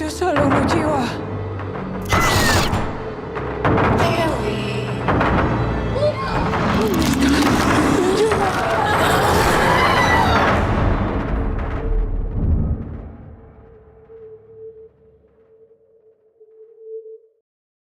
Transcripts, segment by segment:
Seluruh jiwa.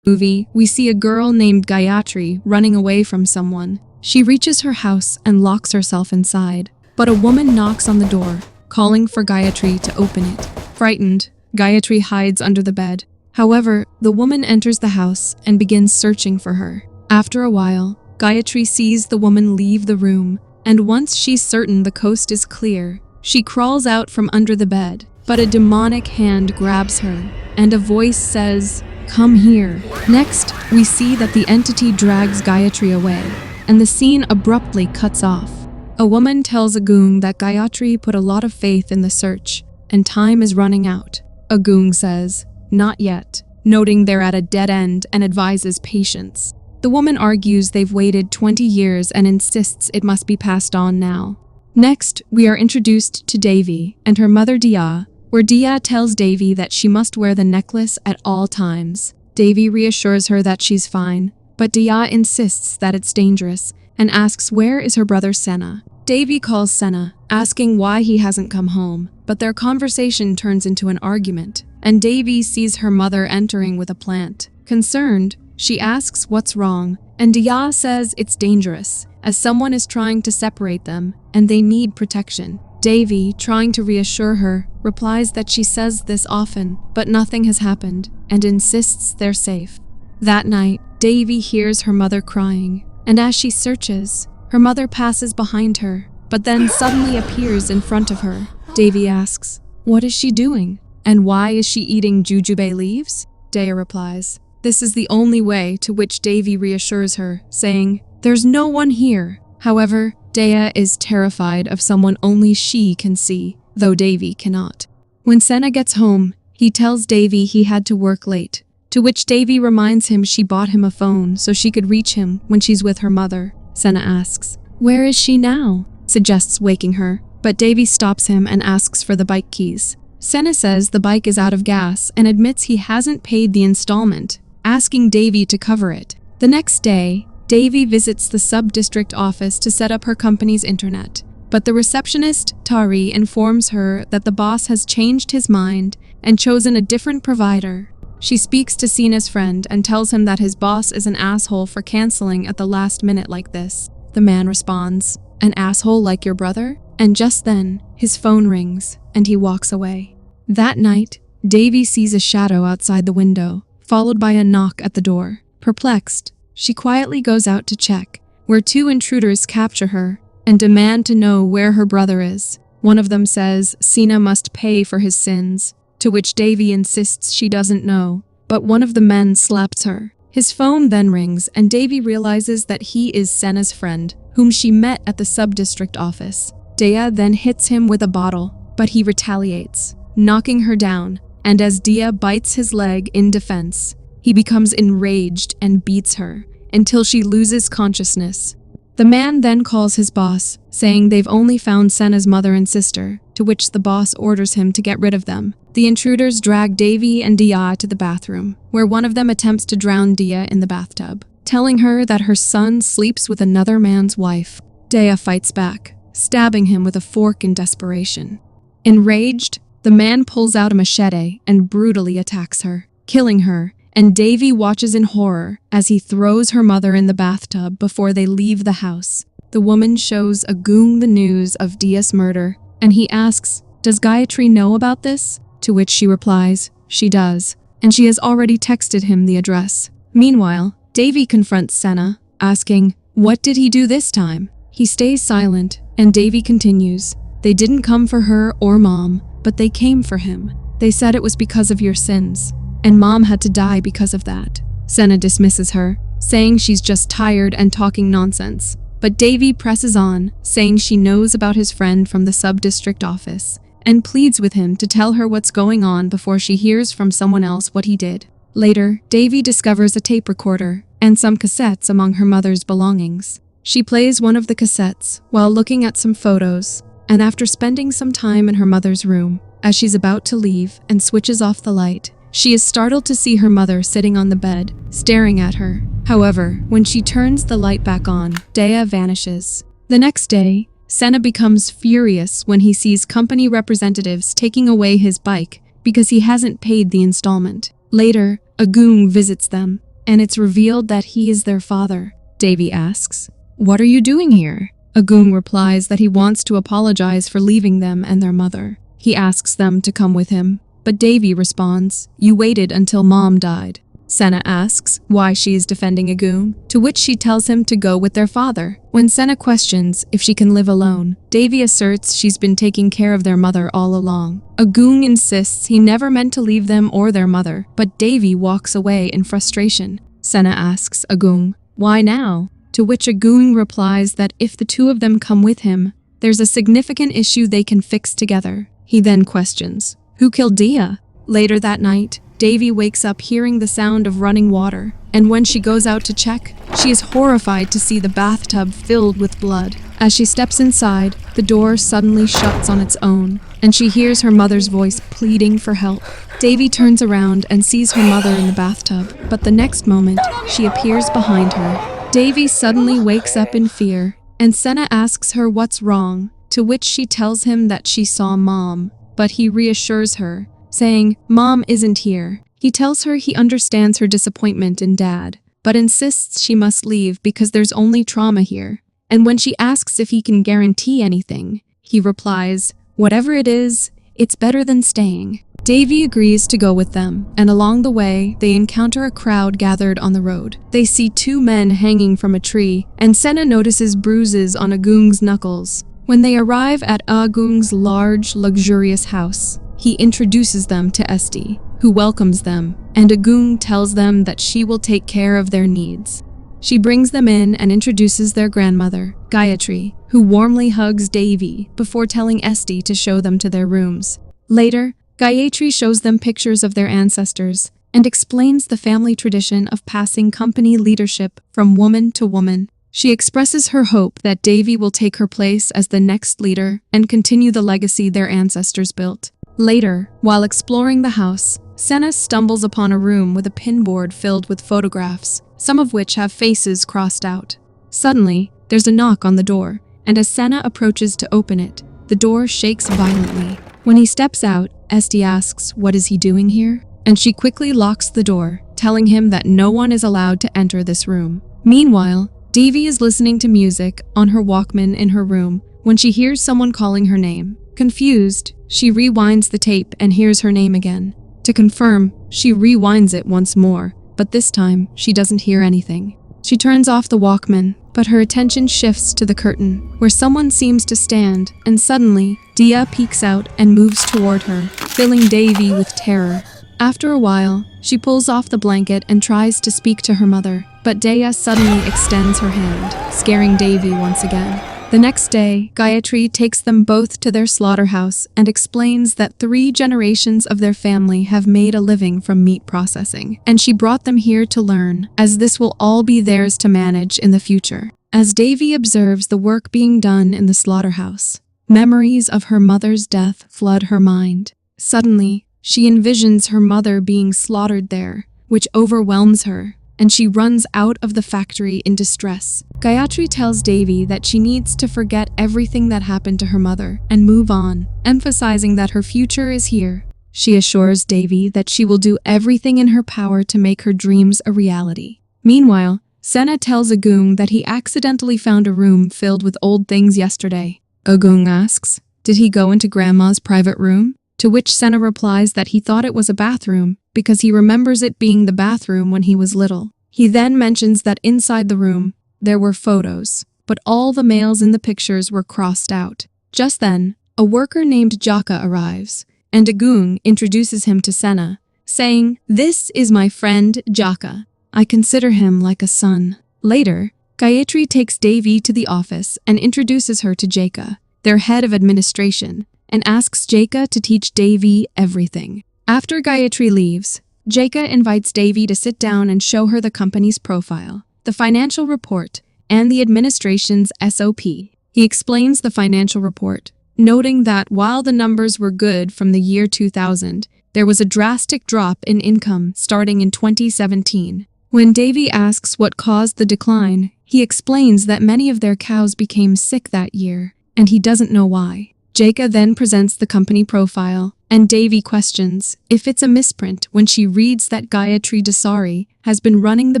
Movie, we see a girl named Gatri running away from someone. She reaches her house and locks herself inside, but a woman knocks on the door, calling for Gatri to open it. Frightened, Gatri hides under the bed. However, the woman enters the house and begins searching for her. After a while, Gatri sees the woman leave the room, and once she's certain the coast is clear, she crawls out from under the bed. But a demonic hand grabs her, and a voice says, "Come here." Next, we see that the entity drags Gatri away, and the scene abruptly cuts off. A woman tells Agung that Gatri put a lot of faith in the search, and time is running out. Agung says, "Not yet," noting they're at a dead end and advises patience. The woman argues they've waited 20 years and insists it must be passed on now. Next, we are introduced to Devi and her mother Dia, where Dia tells Devi that she must wear the necklace at all times. Devi reassures her that she's fine, but Dia insists that it's dangerous and asks where is her brother Sena. Devi calls Sena, asking why he hasn't come home, but their conversation turns into an argument, and Devi sees her mother entering with a plant. Concerned, she asks what's wrong, and Dia says it's dangerous, as someone is trying to separate them, and they need protection. Devi, trying to reassure her, replies that she says this often, but nothing has happened, and insists they're safe. That night, Devi hears her mother crying, and as she searches, her mother passes behind her, but then suddenly appears in front of her. Devi asks, "What is she doing? And why is she eating jujube leaves?" Dea replies, "This is the only way," to which Devi reassures her, saying, "There's no one here." However, Dea is terrified of someone only she can see, though Devi cannot. When Sena gets home, he tells Devi he had to work late, to which Devi reminds him she bought him a phone so she could reach him when she's with her mother. Sena asks, "Where is she now?" Suggests waking her, but Devi stops him and asks for the bike keys. Sena says the bike is out of gas and admits he hasn't paid the installment, asking Devi to cover it. The next day, Devi visits the sub-district office to set up her company's internet, but the receptionist, Tari, informs her that the boss has changed his mind and chosen a different provider. She speaks to Sena's friend and tells him that his boss is an asshole for canceling at the last minute like this. The man responds, "An asshole like your brother?" And just then, his phone rings, and he walks away. That night, Devi sees a shadow outside the window, followed by a knock at the door. Perplexed, she quietly goes out to check, where two intruders capture her and demand to know where her brother is. One of them says Sena must pay for his sins, to which Devi insists she doesn't know, but one of the men slaps her. His phone then rings, and Devi realizes that he is Sena's friend, whom she met at the sub-district office. Dea then hits him with a bottle, but he retaliates, knocking her down, and as Dea bites his leg in defense, he becomes enraged and beats her until she loses consciousness. The man then calls his boss, saying they've only found Sena's mother and sister, to which the boss orders him to get rid of them. The intruders drag Devi and Dia to the bathroom, where one of them attempts to drown Dia in the bathtub, telling her that her son sleeps with another man's wife. Dea fights back, stabbing him with a fork in desperation. Enraged, the man pulls out a machete and brutally attacks her, killing her, and Devi watches in horror as he throws her mother in the bathtub before they leave the house. The woman shows Agung the news of Dia's murder, and he asks, "Does Gatri know about this?" To which she replies, "She does, and she has already texted him the address." Meanwhile, Devi confronts Sena, asking, "What did he do this time?" He stays silent, and Devi continues, "They didn't come for her or Mom, but they came for him. They said it was because of your sins, and Mom had to die because of that." Sena dismisses her, saying she's just tired and talking nonsense. But Devi presses on, saying she knows about his friend from the sub-district office, and pleads with him to tell her what's going on before she hears from someone else what he did. Later, Devi discovers a tape recorder and some cassettes among her mother's belongings. She plays one of the cassettes while looking at some photos, and after spending some time in her mother's room, as she's about to leave and switches off the light, she is startled to see her mother sitting on the bed, staring at her. However, when she turns the light back on, Dea vanishes. The next day, Sena becomes furious when he sees company representatives taking away his bike because he hasn't paid the installment. Later, Agung visits them, and it's revealed that he is their father. Devi asks, "What are you doing here?" Agung replies that he wants to apologize for leaving them and their mother. He asks them to come with him, but Devi responds, "You waited until Mom died." Sena asks why she is defending Agung, to which she tells him to go with their father. When Sena questions if she can live alone, Devi asserts she's been taking care of their mother all along. Agung insists he never meant to leave them or their mother, but Devi walks away in frustration. Sena asks Agung, "Why now?" To which Agung replies that if the two of them come with him, there's a significant issue they can fix together. He then questions, "Who killed Dia?" Later that night, Devi wakes up hearing the sound of running water, and when she goes out to check, she is horrified to see the bathtub filled with blood. As she steps inside, the door suddenly shuts on its own, and she hears her mother's voice pleading for help. Devi turns around and sees her mother in the bathtub, but the next moment, she appears behind her. Devi suddenly wakes up in fear, and Sena asks her what's wrong, to which she tells him that she saw Mom, but he reassures her, saying, "Mom isn't here." He tells her he understands her disappointment in Dad, but insists she must leave because there's only trauma here. And when she asks if he can guarantee anything, he replies, "Whatever it is, it's better than staying." Devi agrees to go with them, and along the way, they encounter a crowd gathered on the road. They see two men hanging from a tree, and Sena notices bruises on Agung's knuckles. When they arrive at Agung's large, luxurious house, he introduces them to Esti, who welcomes them, and Agung tells them that she will take care of their needs. She brings them in and introduces their grandmother, Gayatri, who warmly hugs Devi before telling Esti to show them to their rooms. Later, Gayatri shows them pictures of their ancestors and explains the family tradition of passing company leadership from woman to woman. She expresses her hope that Devi will take her place as the next leader and continue the legacy their ancestors built. Later, while exploring the house, Sena stumbles upon a room with a pinboard filled with photographs, some of which have faces crossed out. Suddenly, there's a knock on the door, and as Sena approaches to open it, the door shakes violently. When he steps out, Esti asks, "What is he doing here?" And she quickly locks the door, telling him that no one is allowed to enter this room. Meanwhile, Devi is listening to music on her Walkman in her room when she hears someone calling her name. Confused, she rewinds the tape and hears her name again. To confirm, she rewinds it once more, but this time, she doesn't hear anything. She turns off the Walkman, but her attention shifts to the curtain, where someone seems to stand, and suddenly, Dia peeks out and moves toward her, filling Devi with terror. After a while, she pulls off the blanket and tries to speak to her mother, but Dia suddenly extends her hand, scaring Devi once again. The next day, Gayatri takes them both to their slaughterhouse and explains that 3 generations of their family have made a living from meat processing, and she brought them here to learn, as this will all be theirs to manage in the future. As Devi observes the work being done in the slaughterhouse, memories of her mother's death flood her mind. Suddenly, she envisions her mother being slaughtered there, which overwhelms her, and she runs out of the factory in distress. Gayatri tells Devi that she needs to forget everything that happened to her mother and move on, emphasizing that her future is here. She assures Devi that she will do everything in her power to make her dreams a reality. Meanwhile, Sena tells Agung that he accidentally found a room filled with old things yesterday. Agung asks, "Did he go into Grandma's private room?" To which Sena replies that he thought it was a bathroom because he remembers it being the bathroom when he was little. He then mentions that inside the room, there were photos, but all the males in the pictures were crossed out. Just then, a worker named Jaka arrives, and Agung introduces him to Sena, saying, "This is my friend Jaka. I consider him like a son." Later, Gayatri takes Devi to the office and introduces her to Jaka, their head of administration, and asks Jaka to teach Devi everything. After Gayatri leaves, Jaika invites Devi to sit down and show her the company's profile, the financial report, and the administration's SOP. He explains the financial report, noting that while the numbers were good from the year 2000, there was a drastic drop in income starting in 2017. When Devi asks what caused the decline, he explains that many of their cows became sick that year, and he doesn't know why. Jaika then presents the company profile, and Devi questions if it's a misprint when she reads that Gatri Dasari has been running the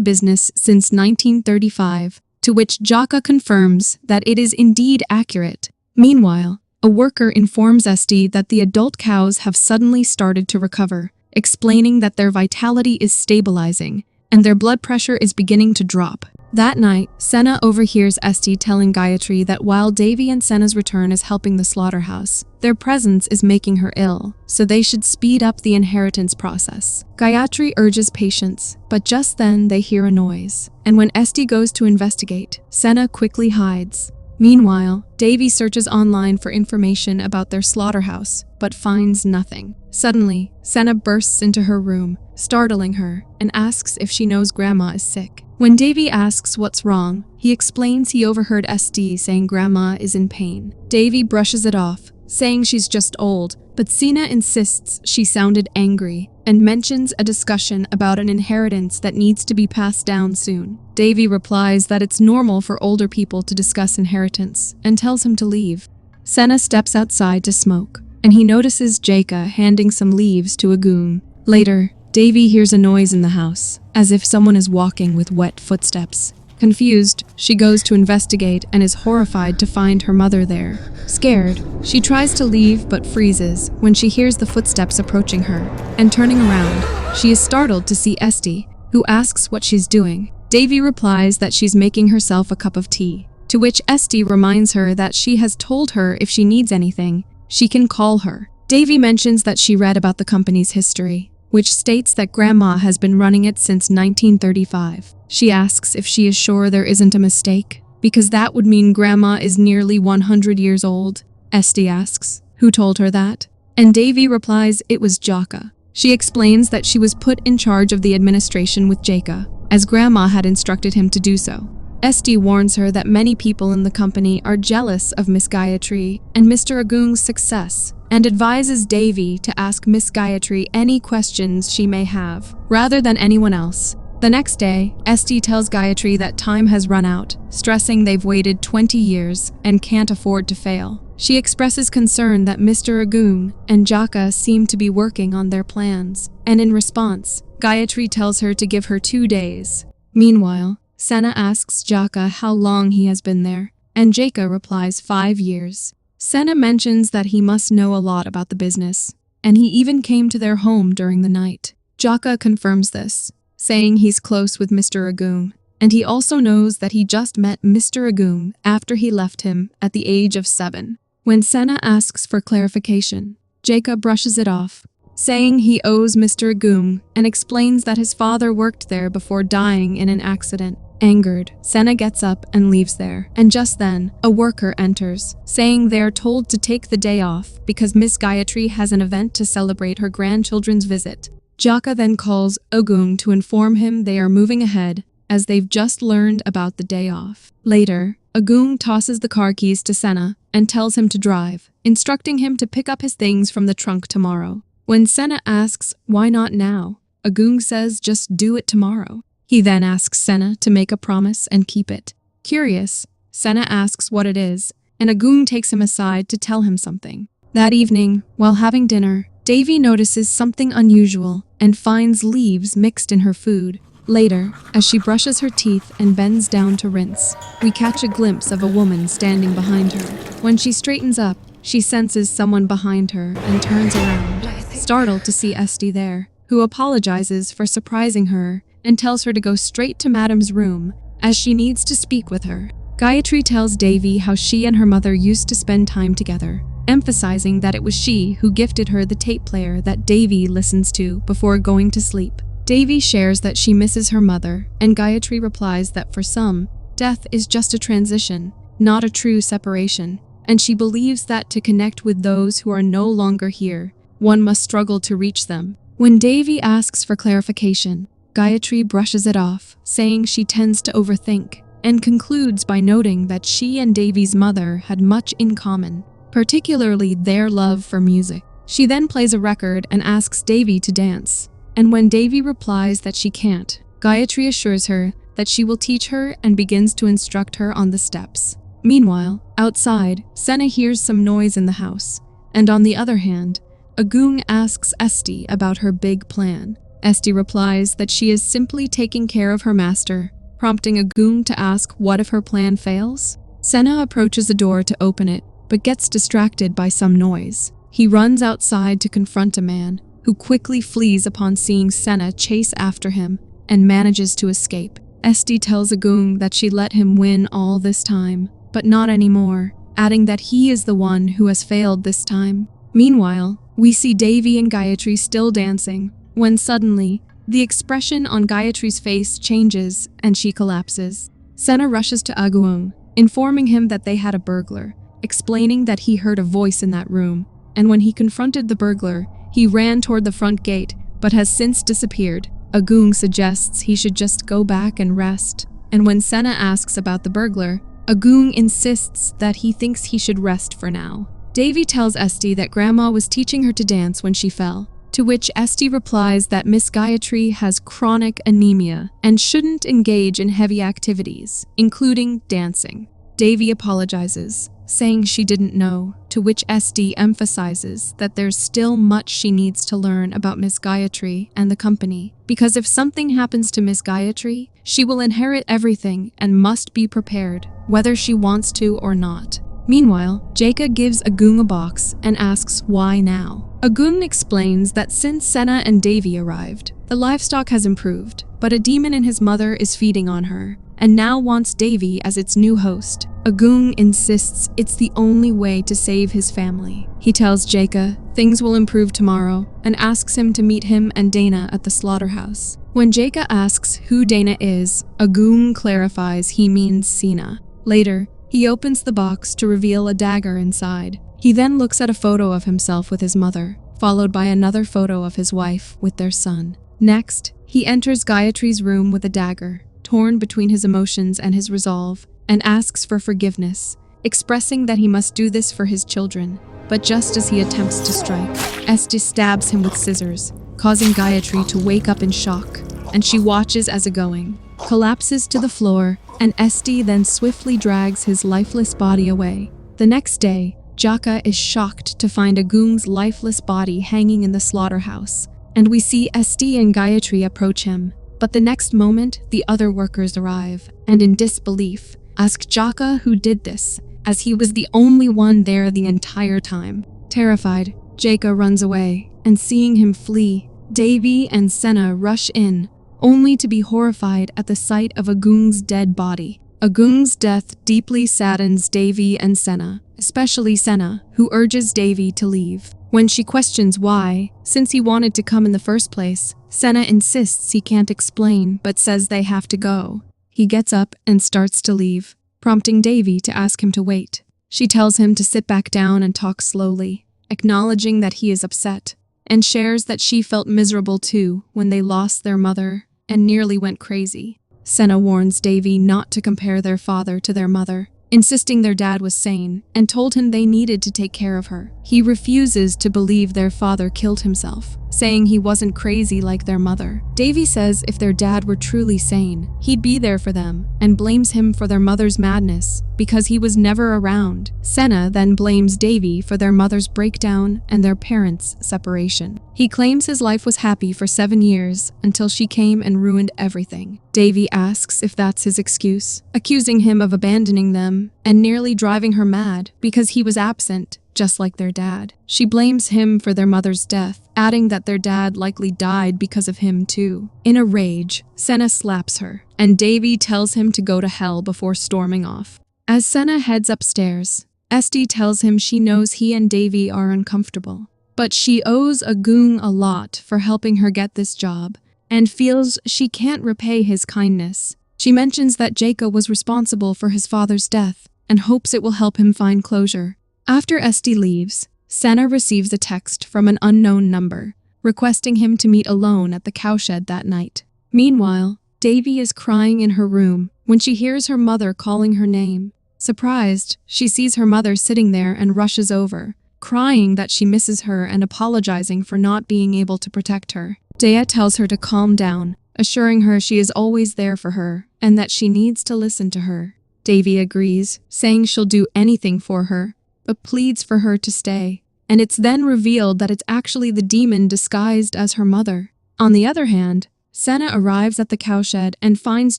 business since 1935, to which Jaika confirms that it is indeed accurate. Meanwhile, a worker informs Esti that the adult cows have suddenly started to recover, explaining that their vitality is stabilizing and their blood pressure is beginning to drop. That night, Sena overhears Esti telling Gatri that while Devi and Sena's return is helping the slaughterhouse, their presence is making her ill, so they should speed up the inheritance process. Gatri urges patience, but just then they hear a noise, and when Esti goes to investigate, Sena quickly hides. Meanwhile, Devi searches online for information about their slaughterhouse, but finds nothing. Suddenly, Sena bursts into her room, startling her, and asks if she knows Grandma is sick. When Devi asks what's wrong, he explains he overheard Esti saying Grandma is in pain. Devi brushes it off, saying she's just old, but Sena insists she sounded angry and mentions a discussion about an inheritance that needs to be passed down soon. Devi replies that it's normal for older people to discuss inheritance and tells him to leave. Sena steps outside to smoke, and he notices Jaika handing some leaves to a goon. Later, Devi hears a noise in the house, as if someone is walking with wet footsteps. Confused, she goes to investigate and is horrified to find her mother there. Scared, she tries to leave but freezes when she hears the footsteps approaching her, and turning around, she is startled to see Esti, who asks what she's doing. Devi replies that she's making herself a cup of tea, to which Esti reminds her that she has told her if she needs anything, she can call her. Devi mentions that she read about the company's history, which states that Grandma has been running it since 1935. She asks if she is sure there isn't a mistake, because that would mean Grandma is nearly 100 years old. Esti asks, who told her that? And Devi replies it was Jaika. She explains that she was put in charge of the administration with Jaika, as Grandma had instructed him to do so. Esti warns her that many people in the company are jealous of Miss Gatri and Mr. Agung's success, and advises Devi to ask Miss Gatri any questions she may have, rather than anyone else. The next day, Esti tells Gatri that time has run out, stressing they've waited 20 years and can't afford to fail. She expresses concern that Mr. Agung and Jaika seem to be working on their plans, and in response, Gatri tells her to give her 2 days. Meanwhile, Sena asks Jaika how long he has been there, and Jaika replies 5 years. Sena mentions that he must know a lot about the business, and he even came to their home during the night. Jaika confirms this, saying he's close with Mr. Agung, and he also knows that he just met Mr. Agung after he left him at the age of 7. When Sena asks for clarification, Jaika brushes it off, saying he owes Mr. Agung and explains that his father worked there before dying in an accident. Angered, Sena gets up and leaves there, and just then, a worker enters, saying they are told to take the day off because Miss Gatri has an event to celebrate her grandchildren's visit. Jaika then calls Agung to inform him they are moving ahead, as they've just learned about the day off. Later, Agung tosses the car keys to Sena and tells him to drive, instructing him to pick up his things from the trunk tomorrow. When Sena asks why not now, Agung says just do it tomorrow. He then asks Sena to make a promise and keep it. Curious, Sena asks what it is, and Agung takes him aside to tell him something. That evening, while having dinner, Devi notices something unusual and finds leaves mixed in her food. Later, as she brushes her teeth and bends down to rinse, we catch a glimpse of a woman standing behind her. When she straightens up, she senses someone behind her and turns around, startled to see Esti there, who apologizes for surprising her and tells her to go straight to Madam's room, as she needs to speak with her. Gatri tells Devi how she and her mother used to spend time together, emphasizing that it was she who gifted her the tape player that Devi listens to before going to sleep. Devi shares that she misses her mother, and Gatri replies that for some, death is just a transition, not a true separation, and she believes that to connect with those who are no longer here, one must struggle to reach them. When Devi asks for clarification, Gayatri brushes it off, saying she tends to overthink, and concludes by noting that she and Devi's mother had much in common, particularly their love for music. She then plays a record and asks Devi to dance, and when Devi replies that she can't, Gayatri assures her that she will teach her and begins to instruct her on the steps. Meanwhile, outside, Sena hears some noise in the house, and on the other hand, Agung asks Esti about her big plan. Esti replies that she is simply taking care of her master, prompting Agung to ask what if her plan fails? Sena approaches the door to open it, but gets distracted by some noise. He runs outside to confront a man, who quickly flees upon seeing Sena chase after him and manages to escape. Esti tells Agung that she let him win all this time, but not anymore, adding that he is the one who has failed this time. Meanwhile, we see Devi and Gayatri still dancing, when suddenly, the expression on Gayatri's face changes and she collapses. Sena rushes to Agung, informing him that they had a burglar, explaining that he heard a voice in that room, and when he confronted the burglar, he ran toward the front gate, but has since disappeared. Agung suggests he should just go back and rest, and when Sena asks about the burglar, Agung insists that he thinks he should rest for now. Devi tells Esti that Grandma was teaching her to dance when she fell, to which Esti replies that Miss Gayatri has chronic anemia and shouldn't engage in heavy activities, including dancing. Devi apologizes, saying she didn't know, to which Esti emphasizes that there's still much she needs to learn about Miss Gayatri and the company, because if something happens to Miss Gayatri, she will inherit everything and must be prepared, whether she wants to or not. Meanwhile, Jaika gives Agung a box and asks why now. Agung explains that since Sena and Devi arrived, the livestock has improved, but a demon in his mother is feeding on her, and now wants Devi as its new host. Agung insists it's the only way to save his family. He tells Jaika things will improve tomorrow and asks him to meet him and Dana at the slaughterhouse. When Jaika asks who Dana is, Agung clarifies he means Sena. Later, he opens the box to reveal a dagger inside. He then looks at a photo of himself with his mother, followed by another photo of his wife with their son. Next, he enters Gayatri's room with a dagger, torn between his emotions and his resolve, and asks for forgiveness, expressing that he must do this for his children. But just as he attempts to strike, Esti stabs him with scissors, causing Gayatri to wake up in shock, and she watches as Agung collapses to the floor, and Esti then swiftly drags his lifeless body away. The next day, Jaika is shocked to find Agung's lifeless body hanging in the slaughterhouse, and we see Esti and Gayatri approach him. But the next moment, the other workers arrive, and in disbelief, ask Jaika who did this, as he was the only one there the entire time. Terrified, Jaika runs away, and seeing him flee, Devi and Sena rush in, only to be horrified at the sight of Agung's dead body. Agung's death deeply saddens Devi and Sena, especially Sena, who urges Devi to leave. When she questions why, since he wanted to come in the first place, Sena insists he can't explain but says they have to go. He gets up and starts to leave, prompting Devi to ask him to wait. She tells him to sit back down and talk slowly, acknowledging that he is upset, and shares that she felt miserable too when they lost their mother and nearly went crazy. Sena warns Devi not to compare their father to their mother, insisting their dad was sane, and told him they needed to take care of her. He refuses to believe their father killed himself, saying he wasn't crazy like their mother. Devi says if their dad were truly sane, he'd be there for them, and blames him for their mother's madness because he was never around. Sena then blames Devi for their mother's breakdown and their parents' separation. He claims his life was happy for 7 years until she came and ruined everything. Devi asks if that's his excuse, accusing him of abandoning them and nearly driving her mad because he was absent, just like their dad. She blames him for their mother's death, adding that their dad likely died because of him too. In a rage, Sena slaps her, and Devi tells him to go to hell before storming off. As Sena heads upstairs, Esti tells him she knows he and Devi are uncomfortable, but she owes Agung a lot for helping her get this job, and feels she can't repay his kindness. She mentions that Jaika was responsible for his father's death, and hopes it will help him find closure. After Esti leaves, Sena receives a text from an unknown number, requesting him to meet alone at the cowshed that night. Meanwhile, Devi is crying in her room when she hears her mother calling her name. Surprised, she sees her mother sitting there and rushes over, crying that she misses her and apologizing for not being able to protect her. Dea tells her to calm down, assuring her she is always there for her and that she needs to listen to her. Devi agrees, saying she'll do anything for her, but pleads for her to stay. And it's then revealed that it's actually the demon disguised as her mother. On the other hand, Sena arrives at the cowshed and finds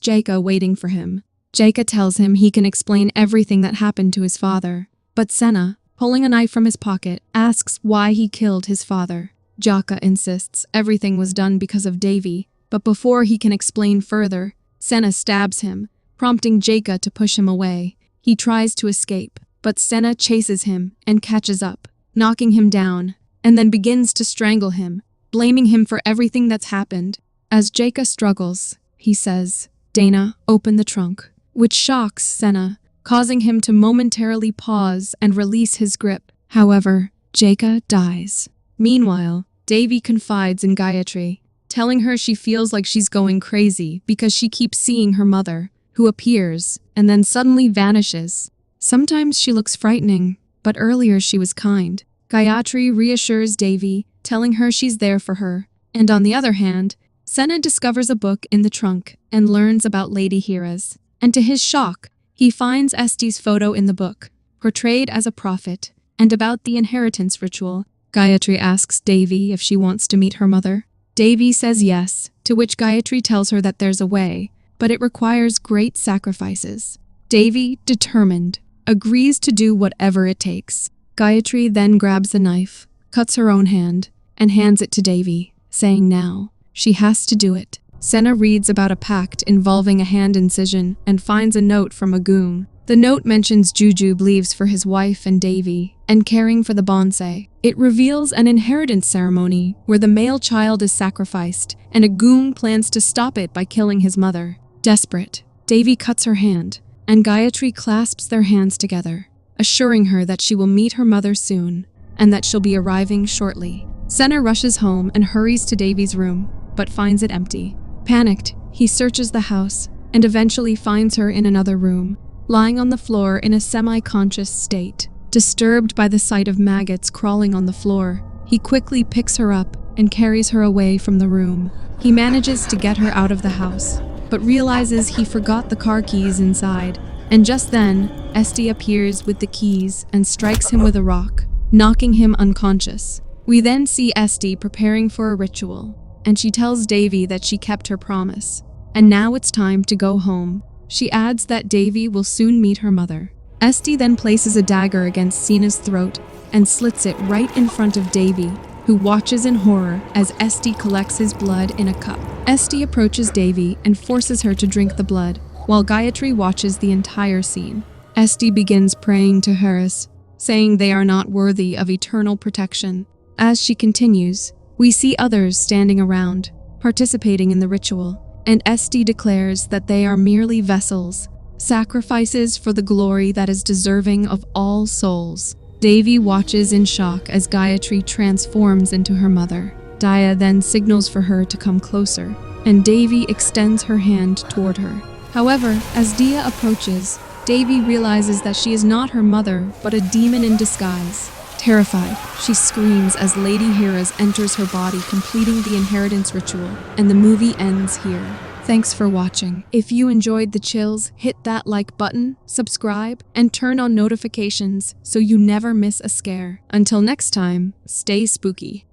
Jaka waiting for him. Jaka tells him he can explain everything that happened to his father, but Sena, pulling a knife from his pocket, asks why he killed his father. Jaka insists everything was done because of Devi, but before he can explain further, Sena stabs him, prompting Jaka to push him away. He tries to escape, but Sena chases him and catches up, knocking him down, and then begins to strangle him, blaming him for everything that's happened. As Jaka struggles, he says, "Dana, open the trunk," which shocks Sena, causing him to momentarily pause and release his grip. However, Jaka dies. Meanwhile, Devi confides in Gatri, telling her she feels like she's going crazy because she keeps seeing her mother, who appears and then suddenly vanishes. Sometimes she looks frightening, but earlier she was kind. Gatri reassures Devi, telling her she's there for her. And on the other hand, Sena discovers a book in the trunk and learns about Lady Hera's. And to his shock, he finds Esti's photo in the book, portrayed as a prophet, and about the inheritance ritual. Gatri asks Devi if she wants to meet her mother. Devi says yes, to which Gatri tells her that there's a way, but it requires great sacrifices. Devi, determined, agrees to do whatever it takes. Gatri then grabs the knife, cuts her own hand, and hands it to Devi, saying now, she has to do it. Sena reads about a pact involving a hand incision and finds a note from a goon. The note mentions Jujube leaves for his wife and Devi, and caring for the bonsai. It reveals an inheritance ceremony where the male child is sacrificed, and a goon plans to stop it by killing his mother. Desperate, Devi cuts her hand, and Gatri clasps their hands together, assuring her that she will meet her mother soon, and that she'll be arriving shortly. Sena rushes home and hurries to Devi's room, but finds it empty. Panicked, he searches the house, and eventually finds her in another room, lying on the floor in a semi-conscious state. Disturbed by the sight of maggots crawling on the floor, he quickly picks her up and carries her away from the room. He manages to get her out of the house, but realizes he forgot the car keys inside, and just then, Esti appears with the keys and strikes him with a rock, knocking him unconscious. We then see Esti preparing for a ritual, and she tells Devi that she kept her promise, and now it's time to go home. She adds that Devi will soon meet her mother. Esti then places a dagger against Sena's throat and slits it right in front of Devi, who watches in horror as Esti collects his blood in a cup. Esti approaches Devi and forces her to drink the blood, while Gatri watches the entire scene. Esti begins praying to Heres, saying they are not worthy of eternal protection. As she continues, we see others standing around, participating in the ritual, and Esti declares that they are merely vessels, sacrifices for the glory that is deserving of all souls. Devi watches in shock as Gatri transforms into her mother. Daya then signals for her to come closer, and Devi extends her hand toward her. However, as Dia approaches, Devi realizes that she is not her mother, but a demon in disguise. Terrified, she screams as Lady Hera's enters her body, completing the inheritance ritual, and the movie ends here. Thanks for watching. If you enjoyed the chills, hit that like button, subscribe, and turn on notifications so you never miss a scare. Until next time, stay spooky.